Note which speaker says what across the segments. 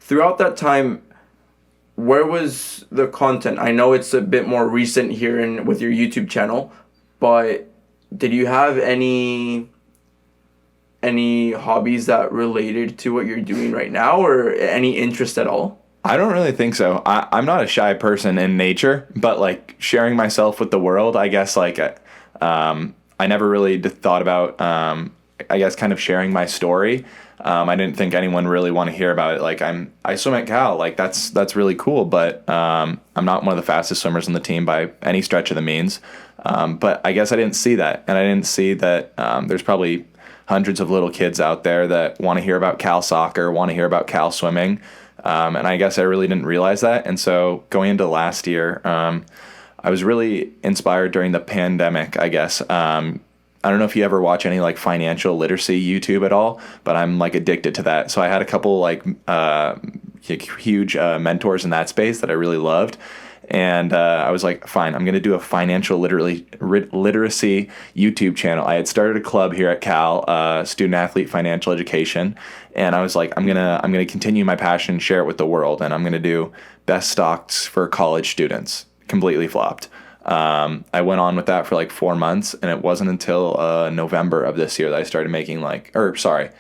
Speaker 1: throughout that time, where was the content? I know it's a bit more recent here with your YouTube channel, but did you have any hobbies that related to what you're doing right now, or any interest at all?
Speaker 2: I don't really think so. I'm not a shy person in nature, but like sharing myself with the world, I guess like I never really thought about I guess kind of sharing my story. I didn't think anyone really want to hear about it. Like I swim at Cal, like that's really cool, but I'm not one of the fastest swimmers on the team by any stretch of the means. But I guess I didn't see that, and I didn't see that there's probably hundreds of little kids out there that want to hear about Cal soccer, want to hear about Cal swimming. And I guess I really didn't realize that. And so going into last year, I was really inspired during the pandemic, I guess. I don't know if you ever watch any like financial literacy YouTube at all, but I'm like addicted to that. So I had a couple like huge mentors in that space that I really loved. And I was like, fine, I'm going to do a financial literacy YouTube channel. I had started a club here at Cal, student athlete financial education. And I was like, I'm gonna continue my passion and share it with the world. And I'm going to do best stocks for college students. Completely flopped. I went on with that for like 4 months. And it wasn't until November of this year that I started making it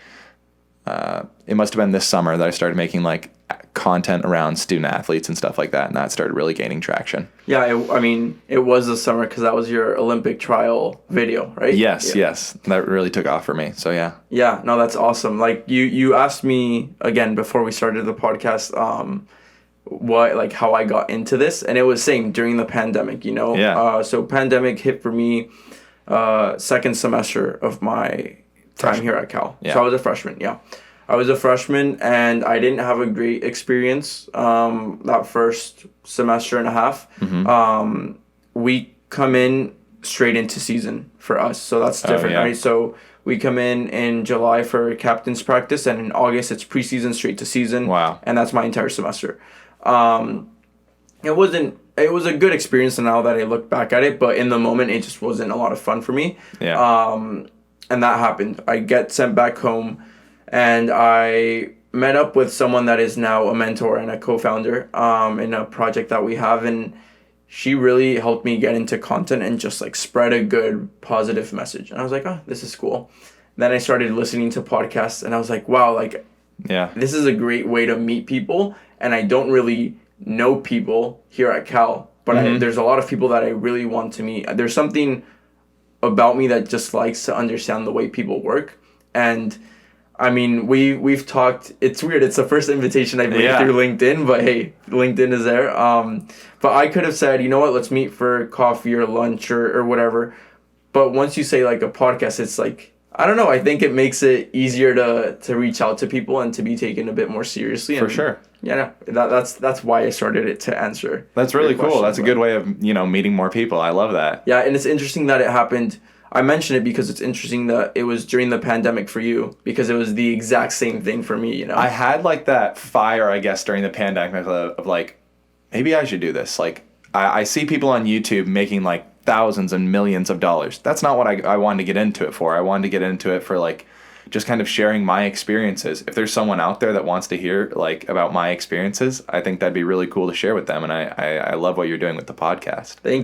Speaker 2: must have been this summer that I started making like content around student athletes and stuff like that, and that started really gaining traction.
Speaker 1: Yeah, it was the summer because that was your Olympic trial video, right?
Speaker 2: Yes, that really took off for me. So yeah.
Speaker 1: Yeah, no, that's awesome. Like you asked me again before we started the podcast, how I got into this, and it was same during the pandemic.
Speaker 2: Yeah.
Speaker 1: So pandemic hit for me, second semester of my time here at Cal.
Speaker 2: Yeah.
Speaker 1: So I was a freshman. Yeah. I was a freshman, and I didn't have a great experience that first semester and a half.
Speaker 2: Mm-hmm.
Speaker 1: We come in straight into season for us, so that's different, right? So we come in July for captain's practice, and in August it's preseason straight to season.
Speaker 2: Wow.
Speaker 1: And that's my entire semester. It was a good experience now that I look back at it, but in the moment it just wasn't a lot of fun for me.
Speaker 2: Yeah.
Speaker 1: And that happened. I get sent back home, and I met up with someone that is now a mentor and a co-founder in a project that we have, and she really helped me get into content and just like spread a good positive message. And I was like, oh, this is cool. Then I started listening to podcasts, and I was like, wow, like,
Speaker 2: yeah,
Speaker 1: this is a great way to meet people. And I don't really know people here at Cal, but
Speaker 2: Mm-hmm.
Speaker 1: there's a lot of people that I really want to meet. There's something about me that just likes to understand the way people work. And I mean, we've talked. It's weird. It's the first invitation I've made through LinkedIn, but hey, LinkedIn is there. But I could have said, you know what, let's meet for coffee or lunch or whatever. But once you say like a podcast, it's like, I don't know. I think it makes it easier to reach out to people and to be taken a bit more seriously.
Speaker 2: For sure.
Speaker 1: Yeah, no, that's why I started it, to answer.
Speaker 2: That's really cool. That's a good way of meeting more people. I love that.
Speaker 1: Yeah, and it's interesting that it happened. I mention it because it's interesting that it was during the pandemic for you, because it was the exact same thing for me,
Speaker 2: I had like that fire, I guess, during the pandemic of like, maybe I should do this. Like, I see people on YouTube making like thousands and millions of dollars. That's not what I wanted to get into it for. I wanted to get into it for like just kind of sharing my experiences. If there's someone out there that wants to hear like about my experiences, I think that'd be really cool to share with them. And I love what you're doing with the podcast.
Speaker 1: Thank